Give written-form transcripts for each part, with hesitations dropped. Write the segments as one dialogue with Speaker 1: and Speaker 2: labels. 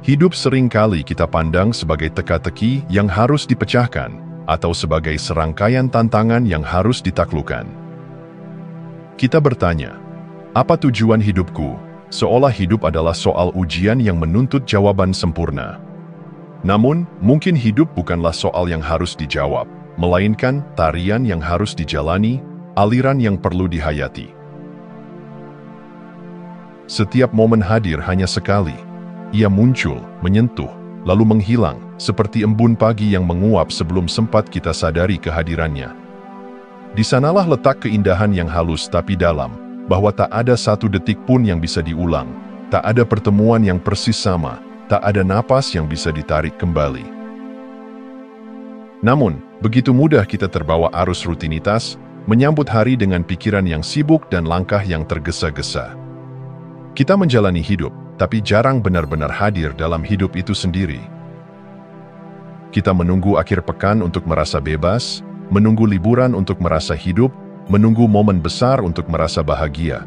Speaker 1: Hidup seringkali kita pandang sebagai teka-teki yang harus dipecahkan, atau sebagai serangkaian tantangan yang harus ditaklukkan. Kita bertanya, apa tujuan hidupku? Seolah hidup adalah soal ujian yang menuntut jawaban sempurna. Namun, mungkin hidup bukanlah soal yang harus dijawab, melainkan tarian yang harus dijalani, aliran yang perlu dihayati. Setiap momen hadir hanya sekali. Ia muncul, menyentuh, lalu menghilang, seperti embun pagi yang menguap sebelum sempat kita sadari kehadirannya. Di sanalah letak keindahan yang halus tapi dalam, bahwa tak ada satu detik pun yang bisa diulang, tak ada pertemuan yang persis sama, tak ada napas yang bisa ditarik kembali. Namun, begitu mudah kita terbawa arus rutinitas, menyambut hari dengan pikiran yang sibuk dan langkah yang tergesa-gesa. Kita menjalani hidup, tapi jarang benar-benar hadir dalam hidup itu sendiri. Kita menunggu akhir pekan untuk merasa bebas, menunggu liburan untuk merasa hidup, menunggu momen besar untuk merasa bahagia.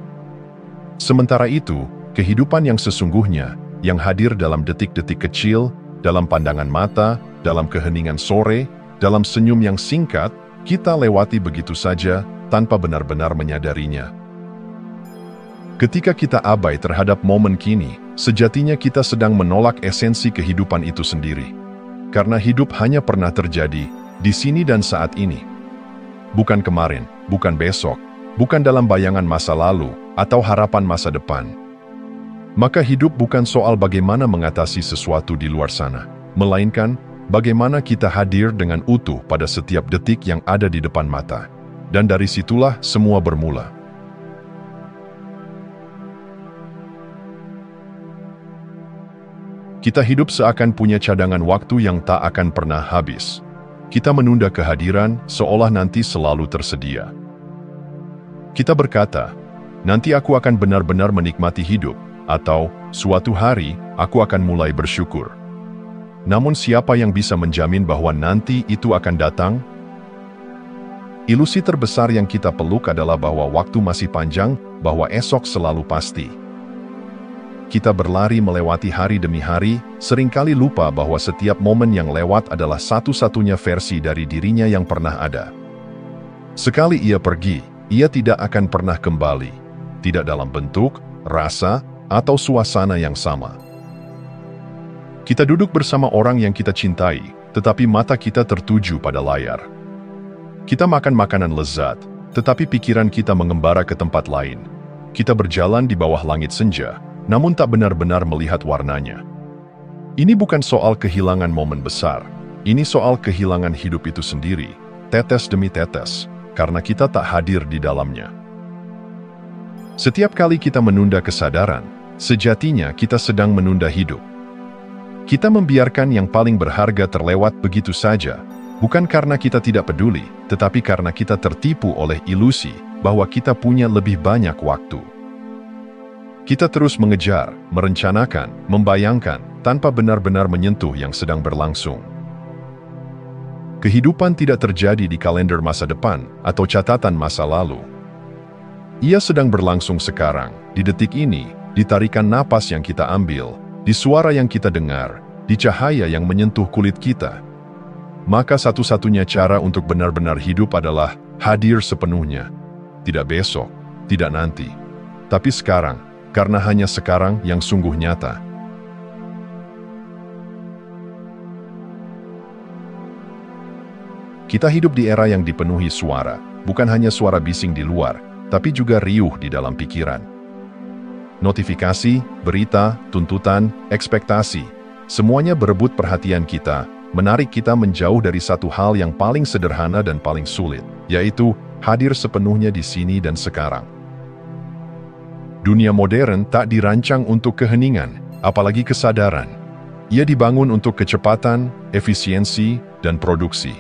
Speaker 1: Sementara itu, kehidupan yang sesungguhnya, yang hadir dalam detik-detik kecil, dalam pandangan mata, dalam keheningan sore, dalam senyum yang singkat, kita lewati begitu saja tanpa benar-benar menyadarinya. Ketika kita abai terhadap momen kini, sejatinya kita sedang menolak esensi kehidupan itu sendiri. Karena hidup hanya pernah terjadi, di sini dan saat ini. Bukan kemarin, bukan besok, bukan dalam bayangan masa lalu, atau harapan masa depan. Maka hidup bukan soal bagaimana mengatasi sesuatu di luar sana, melainkan bagaimana kita hadir dengan utuh pada setiap detik yang ada di depan mata. Dan dari situlah semua bermula. Kita hidup seakan punya cadangan waktu yang tak akan pernah habis. Kita menunda kehadiran seolah nanti selalu tersedia. Kita berkata, nanti aku akan benar-benar menikmati hidup, atau suatu hari aku akan mulai bersyukur. Namun siapa yang bisa menjamin bahwa nanti itu akan datang? Ilusi terbesar yang kita peluk adalah bahwa waktu masih panjang, bahwa esok selalu pasti. Kita berlari melewati hari demi hari, seringkali lupa bahwa setiap momen yang lewat adalah satu-satunya versi dari dirinya yang pernah ada. Sekali ia pergi, ia tidak akan pernah kembali, tidak dalam bentuk, rasa, atau suasana yang sama. Kita duduk bersama orang yang kita cintai, tetapi mata kita tertuju pada layar. Kita makan makanan lezat, tetapi pikiran kita mengembara ke tempat lain. Kita berjalan di bawah langit senja, namun tak benar-benar melihat warnanya. Ini bukan soal kehilangan momen besar, ini soal kehilangan hidup itu sendiri, tetes demi tetes, karena kita tak hadir di dalamnya. Setiap kali kita menunda kesadaran, sejatinya kita sedang menunda hidup. Kita membiarkan yang paling berharga terlewat begitu saja, bukan karena kita tidak peduli, tetapi karena kita tertipu oleh ilusi bahwa kita punya lebih banyak waktu. Kita terus mengejar, merencanakan, membayangkan, tanpa benar-benar menyentuh yang sedang berlangsung. Kehidupan tidak terjadi di kalender masa depan atau catatan masa lalu. Ia sedang berlangsung sekarang, di detik ini, di tarikan napas yang kita ambil, di suara yang kita dengar, di cahaya yang menyentuh kulit kita. Maka satu-satunya cara untuk benar-benar hidup adalah hadir sepenuhnya. Tidak besok, tidak nanti, tapi sekarang. Karena hanya sekarang yang sungguh nyata. Kita hidup di era yang dipenuhi suara, bukan hanya suara bising di luar, tapi juga riuh di dalam pikiran. Notifikasi, berita, tuntutan, ekspektasi, semuanya berebut perhatian kita, menarik kita menjauh dari satu hal yang paling sederhana dan paling sulit, yaitu hadir sepenuhnya di sini dan sekarang. Dunia modern tak dirancang untuk keheningan, apalagi kesadaran. Ia dibangun untuk kecepatan, efisiensi, dan produksi.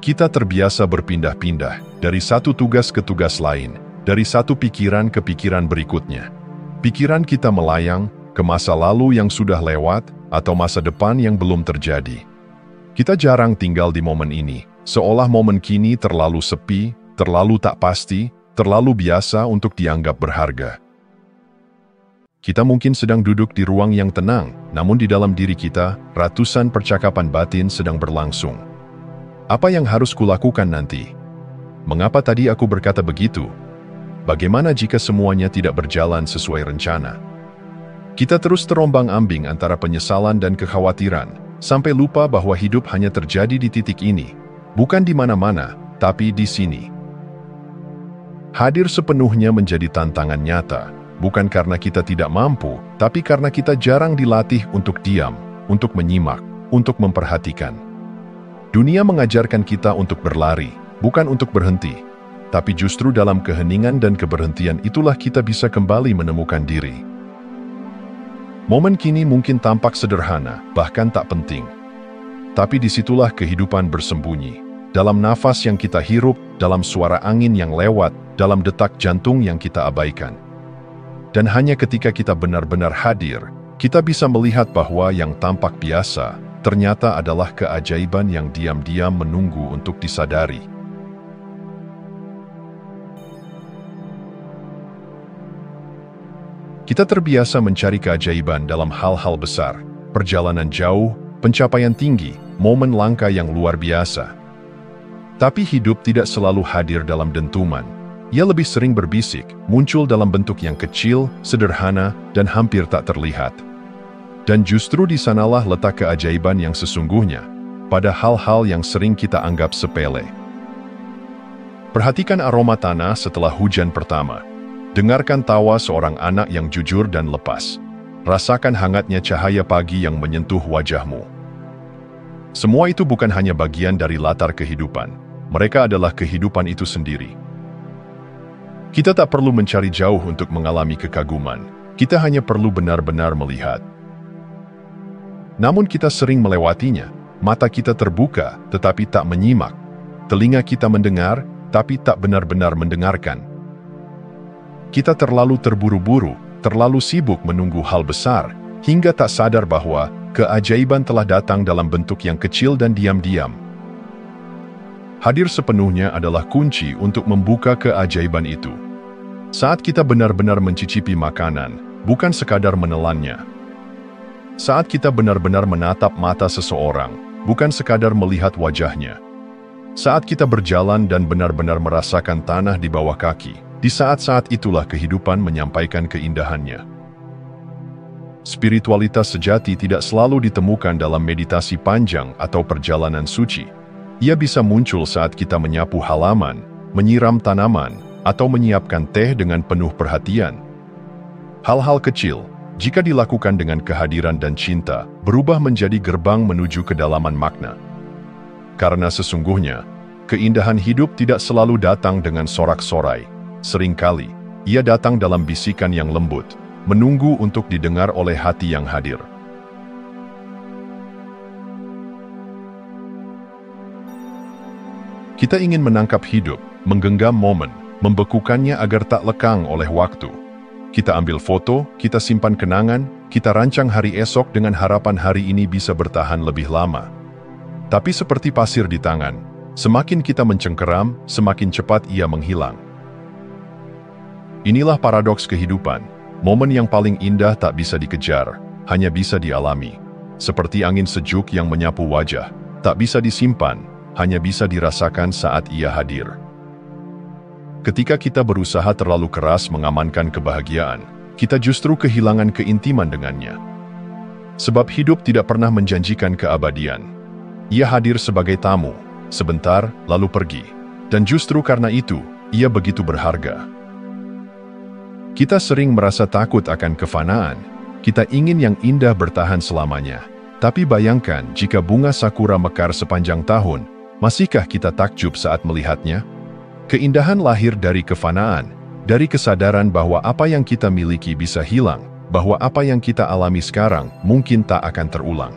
Speaker 1: Kita terbiasa berpindah-pindah dari satu tugas ke tugas lain, dari satu pikiran ke pikiran berikutnya. Pikiran kita melayang ke masa lalu yang sudah lewat atau masa depan yang belum terjadi. Kita jarang tinggal di momen ini, seolah momen kini terlalu sepi, terlalu tak pasti, terlalu biasa untuk dianggap berharga. Kita mungkin sedang duduk di ruang yang tenang, namun di dalam diri kita, ratusan percakapan batin sedang berlangsung. Apa yang harus kulakukan nanti? Mengapa tadi aku berkata begitu? Bagaimana jika semuanya tidak berjalan sesuai rencana? Kita terus terombang-ambing antara penyesalan dan kekhawatiran, sampai lupa bahwa hidup hanya terjadi di titik ini, bukan di mana-mana, tapi di sini. Hadir sepenuhnya menjadi tantangan nyata, bukan karena kita tidak mampu, tapi karena kita jarang dilatih untuk diam, untuk menyimak, untuk memperhatikan. Dunia mengajarkan kita untuk berlari, bukan untuk berhenti. Tapi justru dalam keheningan dan keberhentian itulah kita bisa kembali menemukan diri. Momen kini mungkin tampak sederhana, bahkan tak penting. Tapi disitulah kehidupan bersembunyi. Dalam nafas yang kita hirup, dalam suara angin yang lewat, dalam detak jantung yang kita abaikan. Dan hanya ketika kita benar-benar hadir, kita bisa melihat bahwa yang tampak biasa, ternyata adalah keajaiban yang diam-diam menunggu untuk disadari. Kita terbiasa mencari keajaiban dalam hal-hal besar, perjalanan jauh, pencapaian tinggi, momen langka yang luar biasa. Tapi hidup tidak selalu hadir dalam dentuman. Ia lebih sering berbisik, muncul dalam bentuk yang kecil, sederhana, dan hampir tak terlihat. Dan justru di sanalah letak keajaiban yang sesungguhnya, pada hal-hal yang sering kita anggap sepele. Perhatikan aroma tanah setelah hujan pertama. Dengarkan tawa seorang anak yang jujur dan lepas. Rasakan hangatnya cahaya pagi yang menyentuh wajahmu. Semua itu bukan hanya bagian dari latar kehidupan. Mereka adalah kehidupan itu sendiri. Kita tak perlu mencari jauh untuk mengalami kekaguman. Kita hanya perlu benar-benar melihat. Namun kita sering melewatinya. Mata kita terbuka, tetapi tak menyimak. Telinga kita mendengar, tapi tak benar-benar mendengarkan. Kita terlalu terburu-buru, terlalu sibuk menunggu hal besar, hingga tak sadar bahwa keajaiban telah datang dalam bentuk yang kecil dan diam-diam. Hadir sepenuhnya adalah kunci untuk membuka keajaiban itu. Saat kita benar-benar mencicipi makanan, bukan sekadar menelannya. Saat kita benar-benar menatap mata seseorang, bukan sekadar melihat wajahnya. Saat kita berjalan dan benar-benar merasakan tanah di bawah kaki, di saat-saat itulah kehidupan menyampaikan keindahannya. Spiritualitas sejati tidak selalu ditemukan dalam meditasi panjang atau perjalanan suci. Ia bisa muncul saat kita menyapu halaman, menyiram tanaman, atau menyiapkan teh dengan penuh perhatian. Hal-hal kecil, jika dilakukan dengan kehadiran dan cinta, berubah menjadi gerbang menuju kedalaman makna. Karena sesungguhnya, keindahan hidup tidak selalu datang dengan sorak-sorai. Seringkali, ia datang dalam bisikan yang lembut, menunggu untuk didengar oleh hati yang hadir. Kita ingin menangkap hidup, menggenggam momen, membekukannya agar tak lekang oleh waktu. Kita ambil foto, kita simpan kenangan, kita rancang hari esok dengan harapan hari ini bisa bertahan lebih lama. Tapi seperti pasir di tangan, semakin kita mencengkeram, semakin cepat ia menghilang. Inilah paradoks kehidupan. Momen yang paling indah tak bisa dikejar, hanya bisa dialami. Seperti angin sejuk yang menyapu wajah, tak bisa disimpan, hanya bisa dirasakan saat ia hadir. Ketika kita berusaha terlalu keras mengamankan kebahagiaan, kita justru kehilangan keintiman dengannya. Sebab hidup tidak pernah menjanjikan keabadian. Ia hadir sebagai tamu, sebentar, lalu pergi. Dan justru karena itu, ia begitu berharga. Kita sering merasa takut akan kefanaan. Kita ingin yang indah bertahan selamanya. Tapi bayangkan jika bunga sakura mekar sepanjang tahun, masihkah kita takjub saat melihatnya? Keindahan lahir dari kefanaan, dari kesadaran bahwa apa yang kita miliki bisa hilang, bahwa apa yang kita alami sekarang mungkin tak akan terulang.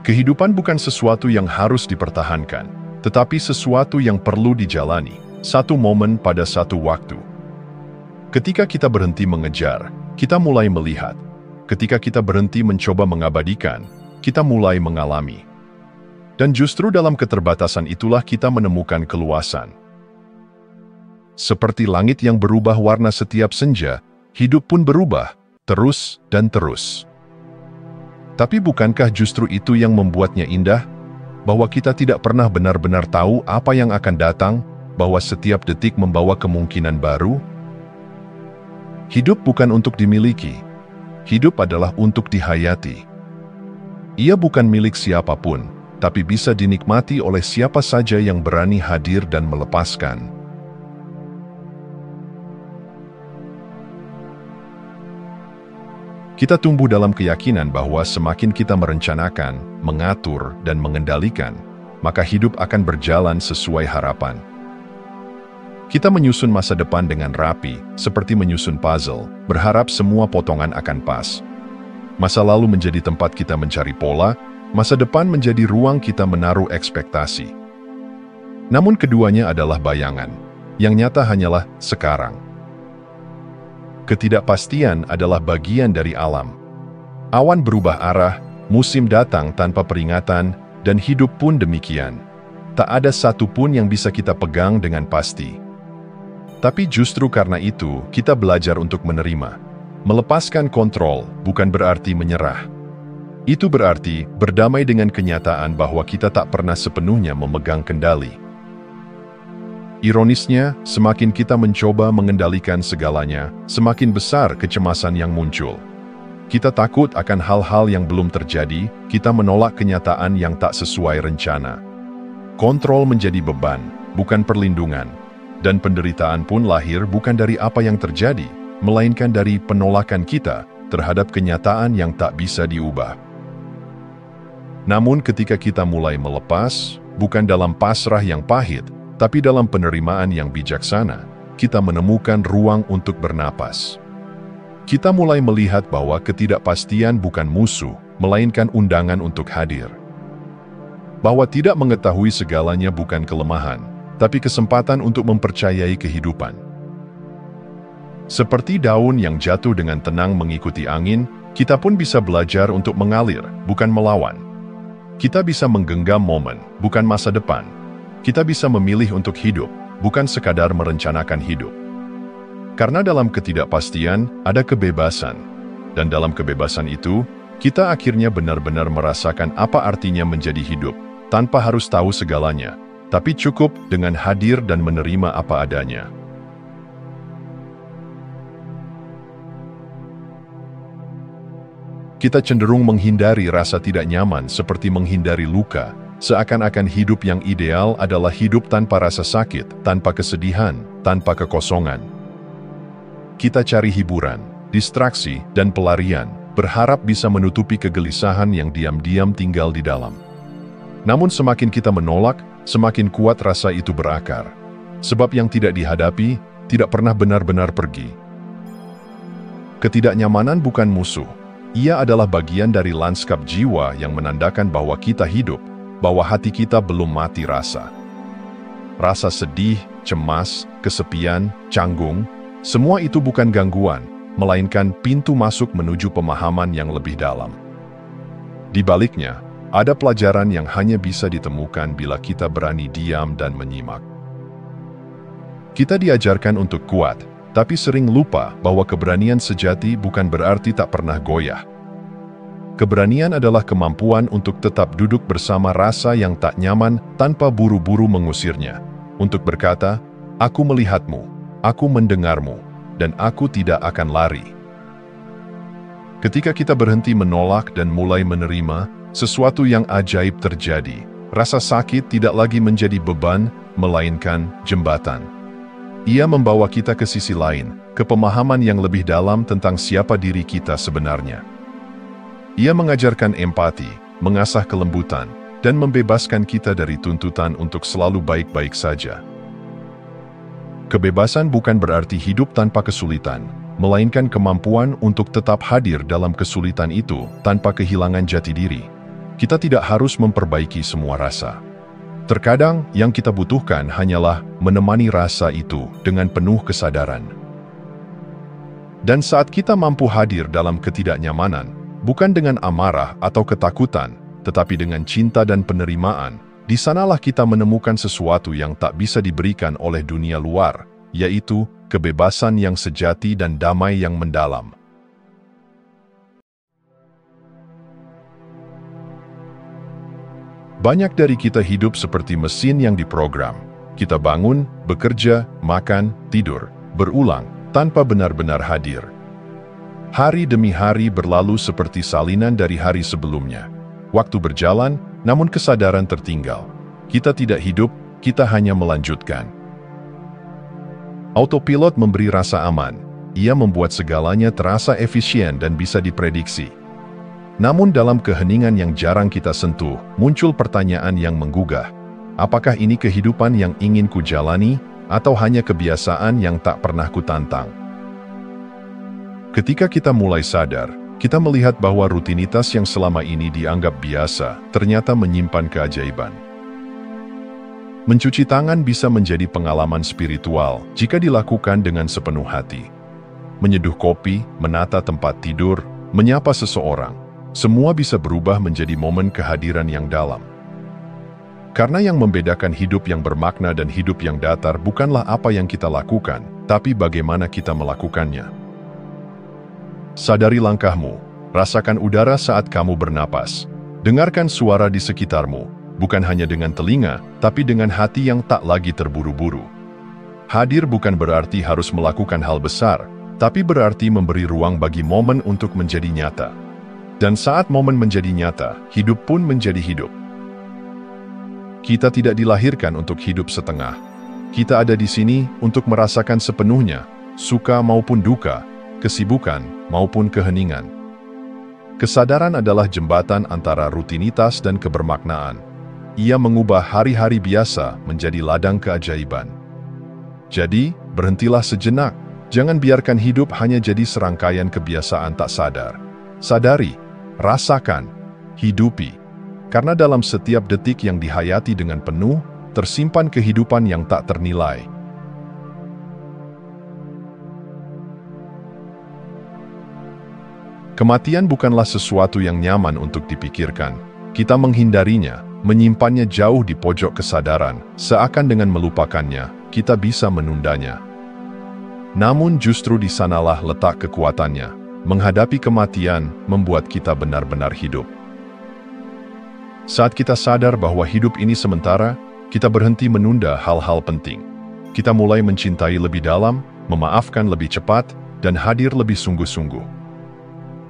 Speaker 1: Kehidupan bukan sesuatu yang harus dipertahankan, tetapi sesuatu yang perlu dijalani, satu momen pada satu waktu. Ketika kita berhenti mengejar, kita mulai melihat. Ketika kita berhenti mencoba mengabadikan, kita mulai mengalami. Dan justru dalam keterbatasan itulah kita menemukan keluasan. Seperti langit yang berubah warna setiap senja, hidup pun berubah, terus dan terus. Tapi bukankah justru itu yang membuatnya indah? Bahwa kita tidak pernah benar-benar tahu apa yang akan datang, bahwa setiap detik membawa kemungkinan baru? Hidup bukan untuk dimiliki. Hidup adalah untuk dihayati. Ia bukan milik siapapun, tapi bisa dinikmati oleh siapa saja yang berani hadir dan melepaskan. Kita tumbuh dalam keyakinan bahwa semakin kita merencanakan, mengatur, dan mengendalikan, maka hidup akan berjalan sesuai harapan. Kita menyusun masa depan dengan rapi, seperti menyusun puzzle, berharap semua potongan akan pas. Masa lalu menjadi tempat kita mencari pola, masa depan menjadi ruang kita menaruh ekspektasi. Namun keduanya adalah bayangan, yang nyata hanyalah sekarang. Ketidakpastian adalah bagian dari alam. Awan berubah arah, musim datang tanpa peringatan, dan hidup pun demikian. Tak ada satu pun yang bisa kita pegang dengan pasti. Tapi justru karena itu, kita belajar untuk menerima. Melepaskan kontrol bukan berarti menyerah. Itu berarti berdamai dengan kenyataan bahwa kita tak pernah sepenuhnya memegang kendali. Ironisnya, semakin kita mencoba mengendalikan segalanya, semakin besar kecemasan yang muncul. Kita takut akan hal-hal yang belum terjadi, kita menolak kenyataan yang tak sesuai rencana. Kontrol menjadi beban, bukan perlindungan. Dan penderitaan pun lahir bukan dari apa yang terjadi, melainkan dari penolakan kita terhadap kenyataan yang tak bisa diubah. Namun ketika kita mulai melepas, bukan dalam pasrah yang pahit, tapi dalam penerimaan yang bijaksana, kita menemukan ruang untuk bernapas. Kita mulai melihat bahwa ketidakpastian bukan musuh, melainkan undangan untuk hadir. Bahwa tidak mengetahui segalanya bukan kelemahan, tapi kesempatan untuk mempercayai kehidupan. Seperti daun yang jatuh dengan tenang mengikuti angin, kita pun bisa belajar untuk mengalir, bukan melawan. Kita bisa menggenggam momen, bukan masa depan. Kita bisa memilih untuk hidup, bukan sekadar merencanakan hidup. Karena dalam ketidakpastian ada kebebasan, dan dalam kebebasan itu, kita akhirnya benar-benar merasakan apa artinya menjadi hidup, tanpa harus tahu segalanya, tapi cukup dengan hadir dan menerima apa adanya. Kita cenderung menghindari rasa tidak nyaman seperti menghindari luka, seakan-akan hidup yang ideal adalah hidup tanpa rasa sakit, tanpa kesedihan, tanpa kekosongan. Kita cari hiburan, distraksi, dan pelarian, berharap bisa menutupi kegelisahan yang diam-diam tinggal di dalam. Namun semakin kita menolak, semakin kuat rasa itu berakar. Sebab yang tidak dihadapi, tidak pernah benar-benar pergi. Ketidaknyamanan bukan musuh. Ia adalah bagian dari lanskap jiwa yang menandakan bahwa kita hidup, bahwa hati kita belum mati rasa. Rasa sedih, cemas, kesepian, canggung, semua itu bukan gangguan, melainkan pintu masuk menuju pemahaman yang lebih dalam. Di baliknya, ada pelajaran yang hanya bisa ditemukan bila kita berani diam dan menyimak. Kita diajarkan untuk kuat, tapi sering lupa bahwa keberanian sejati bukan berarti tak pernah goyah. Keberanian adalah kemampuan untuk tetap duduk bersama rasa yang tak nyaman tanpa buru-buru mengusirnya. Untuk berkata, "Aku melihatmu, aku mendengarmu, dan aku tidak akan lari." Ketika kita berhenti menolak dan mulai menerima, sesuatu yang ajaib terjadi. Rasa sakit tidak lagi menjadi beban, melainkan jembatan. Ia membawa kita ke sisi lain, ke pemahaman yang lebih dalam tentang siapa diri kita sebenarnya. Ia mengajarkan empati, mengasah kelembutan, dan membebaskan kita dari tuntutan untuk selalu baik-baik saja. Kebebasan bukan berarti hidup tanpa kesulitan, melainkan kemampuan untuk tetap hadir dalam kesulitan itu tanpa kehilangan jati diri. Kita tidak harus memperbaiki semua rasa. Terkadang yang kita butuhkan hanyalah menemani rasa itu dengan penuh kesadaran. Dan saat kita mampu hadir dalam ketidaknyamanan, bukan dengan amarah atau ketakutan, tetapi dengan cinta dan penerimaan, di sanalah kita menemukan sesuatu yang tak bisa diberikan oleh dunia luar, yaitu kebebasan yang sejati dan damai yang mendalam. Banyak dari kita hidup seperti mesin yang diprogram. Kita bangun, bekerja, makan, tidur, berulang, tanpa benar-benar hadir. Hari demi hari berlalu seperti salinan dari hari sebelumnya. Waktu berjalan, namun kesadaran tertinggal. Kita tidak hidup, kita hanya melanjutkan. Autopilot memberi rasa aman. Ia membuat segalanya terasa efisien dan bisa diprediksi. Namun dalam keheningan yang jarang kita sentuh, muncul pertanyaan yang menggugah. Apakah ini kehidupan yang ingin kujalani, atau hanya kebiasaan yang tak pernah kutantang? Ketika kita mulai sadar, kita melihat bahwa rutinitas yang selama ini dianggap biasa, ternyata menyimpan keajaiban. Mencuci tangan bisa menjadi pengalaman spiritual jika dilakukan dengan sepenuh hati. Menyeduh kopi, menata tempat tidur, menyapa seseorang, semua bisa berubah menjadi momen kehadiran yang dalam. Karena yang membedakan hidup yang bermakna dan hidup yang datar bukanlah apa yang kita lakukan, tapi bagaimana kita melakukannya. Sadari langkahmu, rasakan udara saat kamu bernapas, dengarkan suara di sekitarmu, bukan hanya dengan telinga, tapi dengan hati yang tak lagi terburu-buru. Hadir bukan berarti harus melakukan hal besar, tapi berarti memberi ruang bagi momen untuk menjadi nyata. Dan saat momen menjadi nyata, hidup pun menjadi hidup. Kita tidak dilahirkan untuk hidup setengah. Kita ada di sini untuk merasakan sepenuhnya, suka maupun duka, kesibukan maupun keheningan. Kesadaran adalah jembatan antara rutinitas dan kebermaknaan. Ia mengubah hari-hari biasa menjadi ladang keajaiban. Jadi, berhentilah sejenak. Jangan biarkan hidup hanya jadi serangkaian kebiasaan tak sadar. Sadari, rasakan, hidupi. Karena dalam setiap detik yang dihayati dengan penuh, tersimpan kehidupan yang tak ternilai. Kematian bukanlah sesuatu yang nyaman untuk dipikirkan. Kita menghindarinya, menyimpannya jauh di pojok kesadaran, seakan dengan melupakannya, kita bisa menundanya. Namun justru di sanalah letak kekuatannya. Menghadapi kematian membuat kita benar-benar hidup. Saat kita sadar bahwa hidup ini sementara, kita berhenti menunda hal-hal penting. Kita mulai mencintai lebih dalam, memaafkan lebih cepat, dan hadir lebih sungguh-sungguh.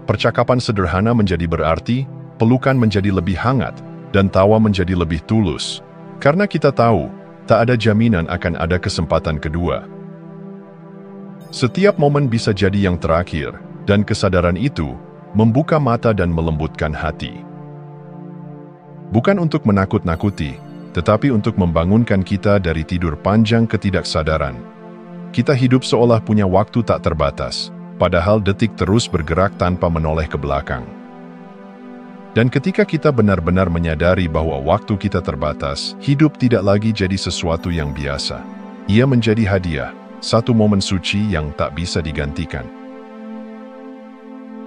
Speaker 1: Percakapan sederhana menjadi berarti, pelukan menjadi lebih hangat, dan tawa menjadi lebih tulus. Karena kita tahu, tak ada jaminan akan ada kesempatan kedua. Setiap momen bisa jadi yang terakhir, dan kesadaran itu membuka mata dan melembutkan hati. Bukan untuk menakut-nakuti, tetapi untuk membangunkan kita dari tidur panjang ketidaksadaran. Kita hidup seolah punya waktu tak terbatas, padahal detik terus bergerak tanpa menoleh ke belakang. Dan ketika kita benar-benar menyadari bahwa waktu kita terbatas, hidup tidak lagi jadi sesuatu yang biasa. Ia menjadi hadiah, satu momen suci yang tak bisa digantikan.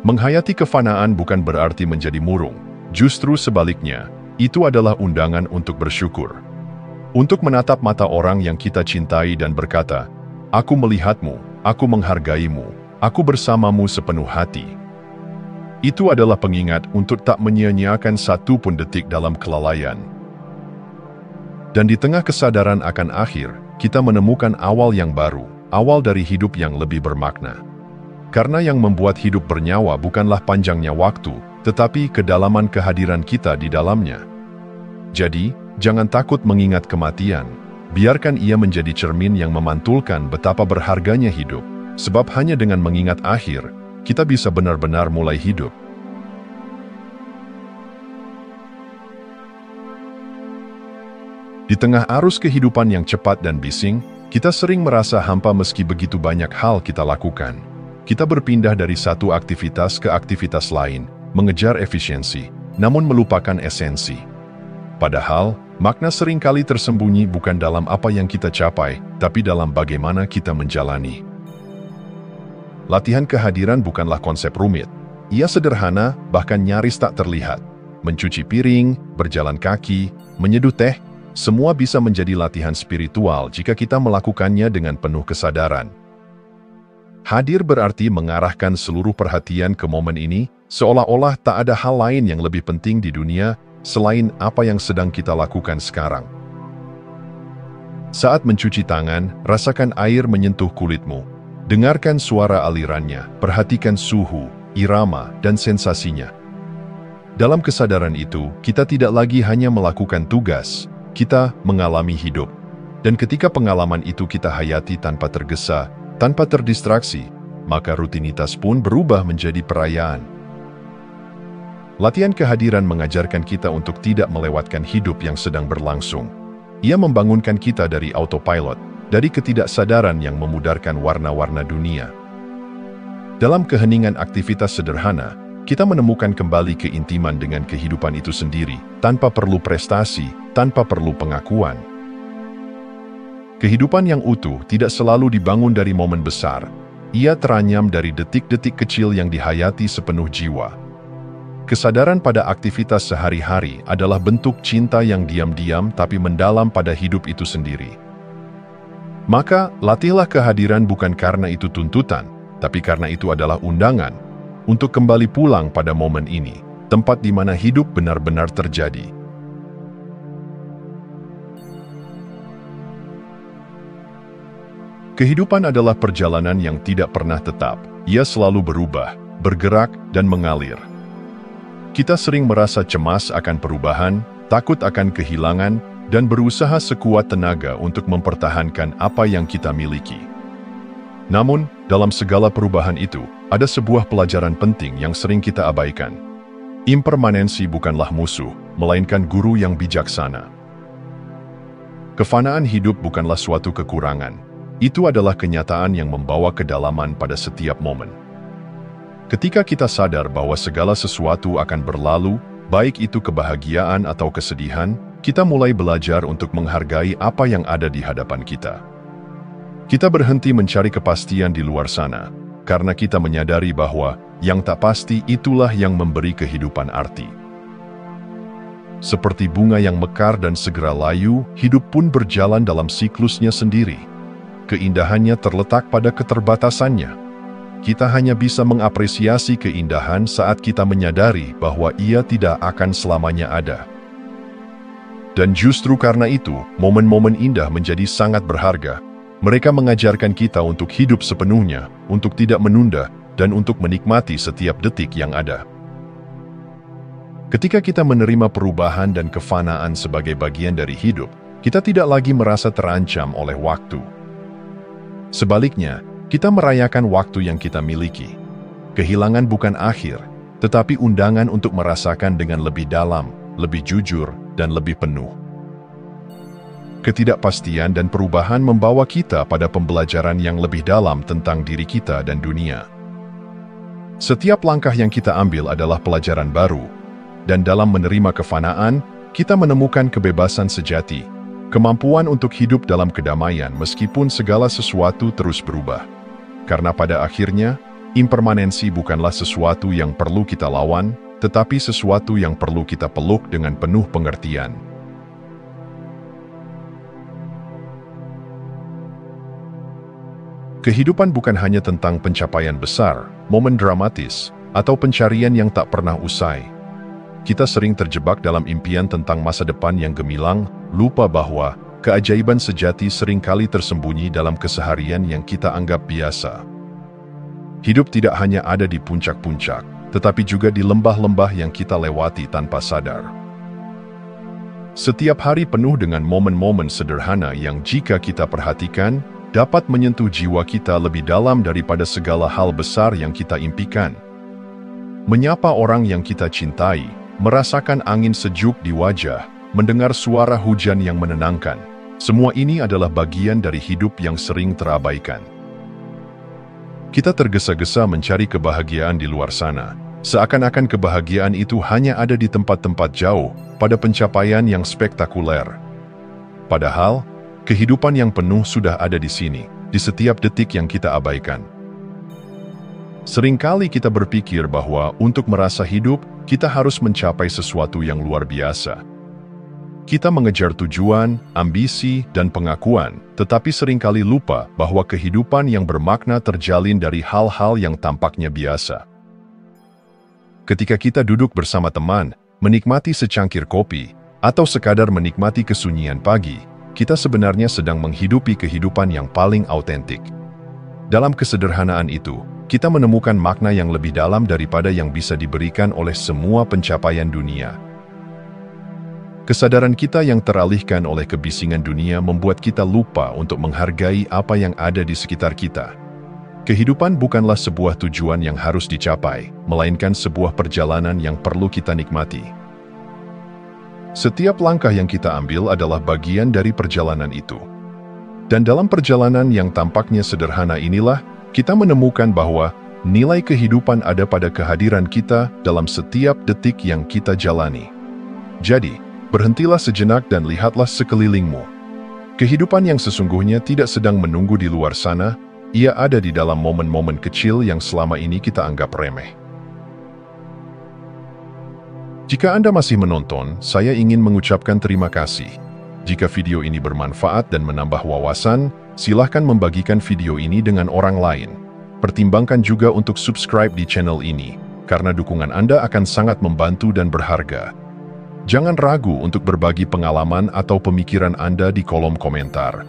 Speaker 1: Menghayati kefanaan bukan berarti menjadi murung. Justru sebaliknya, itu adalah undangan untuk bersyukur. Untuk menatap mata orang yang kita cintai dan berkata, "Aku melihatmu, aku menghargaimu, aku bersamamu sepenuh hati." Itu adalah pengingat untuk tak menyia-nyiakan satu pun detik dalam kelalaian. Dan di tengah kesadaran akan akhir, kita menemukan awal yang baru, awal dari hidup yang lebih bermakna. Karena yang membuat hidup bernyawa bukanlah panjangnya waktu, tetapi kedalaman kehadiran kita di dalamnya. Jadi, jangan takut mengingat kematian. Biarkan ia menjadi cermin yang memantulkan betapa berharganya hidup. Sebab hanya dengan mengingat akhir, kita bisa benar-benar mulai hidup. Di tengah arus kehidupan yang cepat dan bising, kita sering merasa hampa meski begitu banyak hal kita lakukan. Kita berpindah dari satu aktivitas ke aktivitas lain, mengejar efisiensi, namun melupakan esensi. Padahal, makna seringkali tersembunyi bukan dalam apa yang kita capai, tapi dalam bagaimana kita menjalani. Latihan kehadiran bukanlah konsep rumit. Ia sederhana, bahkan nyaris tak terlihat. Mencuci piring, berjalan kaki, menyeduh teh, semua bisa menjadi latihan spiritual jika kita melakukannya dengan penuh kesadaran. Hadir berarti mengarahkan seluruh perhatian ke momen ini, seolah-olah tak ada hal lain yang lebih penting di dunia selain apa yang sedang kita lakukan sekarang. Saat mencuci tangan, rasakan air menyentuh kulitmu. Dengarkan suara alirannya, perhatikan suhu, irama, dan sensasinya. Dalam kesadaran itu, kita tidak lagi hanya melakukan tugas, kita mengalami hidup. Dan ketika pengalaman itu kita hayati tanpa tergesa, tanpa terdistraksi, maka rutinitas pun berubah menjadi perayaan. Latihan kehadiran mengajarkan kita untuk tidak melewatkan hidup yang sedang berlangsung. Ia membangunkan kita dari autopilot, dari ketidaksadaran yang memudarkan warna-warna dunia. Dalam keheningan aktivitas sederhana, kita menemukan kembali keintiman dengan kehidupan itu sendiri, tanpa perlu prestasi, tanpa perlu pengakuan. Kehidupan yang utuh tidak selalu dibangun dari momen besar. Ia teranyam dari detik-detik kecil yang dihayati sepenuh jiwa. Kesadaran pada aktivitas sehari-hari adalah bentuk cinta yang diam-diam tapi mendalam pada hidup itu sendiri. Maka, latihlah kehadiran bukan karena itu tuntutan, tapi karena itu adalah undangan untuk kembali pulang pada momen ini, tempat di mana hidup benar-benar terjadi. Kehidupan adalah perjalanan yang tidak pernah tetap. Ia selalu berubah, bergerak, dan mengalir. Kita sering merasa cemas akan perubahan, takut akan kehilangan, dan berusaha sekuat tenaga untuk mempertahankan apa yang kita miliki. Namun, dalam segala perubahan itu, ada sebuah pelajaran penting yang sering kita abaikan. Impermanensi bukanlah musuh, melainkan guru yang bijaksana. Kefanaan hidup bukanlah suatu kekurangan. Itu adalah kenyataan yang membawa kedalaman pada setiap momen. Ketika kita sadar bahwa segala sesuatu akan berlalu, baik itu kebahagiaan atau kesedihan, kita mulai belajar untuk menghargai apa yang ada di hadapan kita. Kita berhenti mencari kepastian di luar sana, karena kita menyadari bahwa yang tak pasti itulah yang memberi kehidupan arti. Seperti bunga yang mekar dan segera layu, hidup pun berjalan dalam siklusnya sendiri. Keindahannya terletak pada keterbatasannya. Kita hanya bisa mengapresiasi keindahan saat kita menyadari bahwa ia tidak akan selamanya ada. Dan justru karena itu, momen-momen indah menjadi sangat berharga. Mereka mengajarkan kita untuk hidup sepenuhnya, untuk tidak menunda, dan untuk menikmati setiap detik yang ada. Ketika kita menerima perubahan dan kefanaan sebagai bagian dari hidup, kita tidak lagi merasa terancam oleh waktu. Sebaliknya, kita merayakan waktu yang kita miliki. Kehilangan bukan akhir, tetapi undangan untuk merasakan dengan lebih dalam, lebih jujur, dan lebih penuh. Ketidakpastian dan perubahan membawa kita pada pembelajaran yang lebih dalam tentang diri kita dan dunia. Setiap langkah yang kita ambil adalah pelajaran baru, dan dalam menerima kefanaan, kita menemukan kebebasan sejati, kemampuan untuk hidup dalam kedamaian meskipun segala sesuatu terus berubah. Karena pada akhirnya, impermanensi bukanlah sesuatu yang perlu kita lawan, tetapi sesuatu yang perlu kita peluk dengan penuh pengertian. Kehidupan bukan hanya tentang pencapaian besar, momen dramatis, atau pencarian yang tak pernah usai. Kita sering terjebak dalam impian tentang masa depan yang gemilang, lupa bahwa keajaiban sejati seringkali tersembunyi dalam keseharian yang kita anggap biasa. Hidup tidak hanya ada di puncak-puncak, tetapi juga di lembah-lembah yang kita lewati tanpa sadar. Setiap hari penuh dengan momen-momen sederhana yang jika kita perhatikan, dapat menyentuh jiwa kita lebih dalam daripada segala hal besar yang kita impikan. Menyapa orang yang kita cintai, merasakan angin sejuk di wajah, mendengar suara hujan yang menenangkan. Semua ini adalah bagian dari hidup yang sering terabaikan. Kita tergesa-gesa mencari kebahagiaan di luar sana, seakan-akan kebahagiaan itu hanya ada di tempat-tempat jauh, pada pencapaian yang spektakuler. Padahal, kehidupan yang penuh sudah ada di sini, di setiap detik yang kita abaikan. Seringkali kita berpikir bahwa untuk merasa hidup, kita harus mencapai sesuatu yang luar biasa. Kita mengejar tujuan, ambisi, dan pengakuan, tetapi seringkali lupa bahwa kehidupan yang bermakna terjalin dari hal-hal yang tampaknya biasa. Ketika kita duduk bersama teman, menikmati secangkir kopi, atau sekadar menikmati kesunyian pagi, kita sebenarnya sedang menghidupi kehidupan yang paling autentik. Dalam kesederhanaan itu, kita menemukan makna yang lebih dalam daripada yang bisa diberikan oleh semua pencapaian dunia. Kesadaran kita yang teralihkan oleh kebisingan dunia membuat kita lupa untuk menghargai apa yang ada di sekitar kita. Kehidupan bukanlah sebuah tujuan yang harus dicapai, melainkan sebuah perjalanan yang perlu kita nikmati. Setiap langkah yang kita ambil adalah bagian dari perjalanan itu. Dan dalam perjalanan yang tampaknya sederhana inilah, kita menemukan bahwa nilai kehidupan ada pada kehadiran kita dalam setiap detik yang kita jalani. Jadi, berhentilah sejenak dan lihatlah sekelilingmu. Kehidupan yang sesungguhnya tidak sedang menunggu di luar sana, ia ada di dalam momen-momen kecil yang selama ini kita anggap remeh. Jika Anda masih menonton, saya ingin mengucapkan terima kasih. Jika video ini bermanfaat dan menambah wawasan, silahkan membagikan video ini dengan orang lain. Pertimbangkan juga untuk subscribe di channel ini, karena dukungan Anda akan sangat membantu dan berharga. Jangan ragu untuk berbagi pengalaman atau pemikiran Anda di kolom komentar.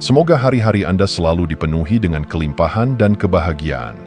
Speaker 1: Semoga hari-hari Anda selalu dipenuhi dengan kelimpahan dan kebahagiaan.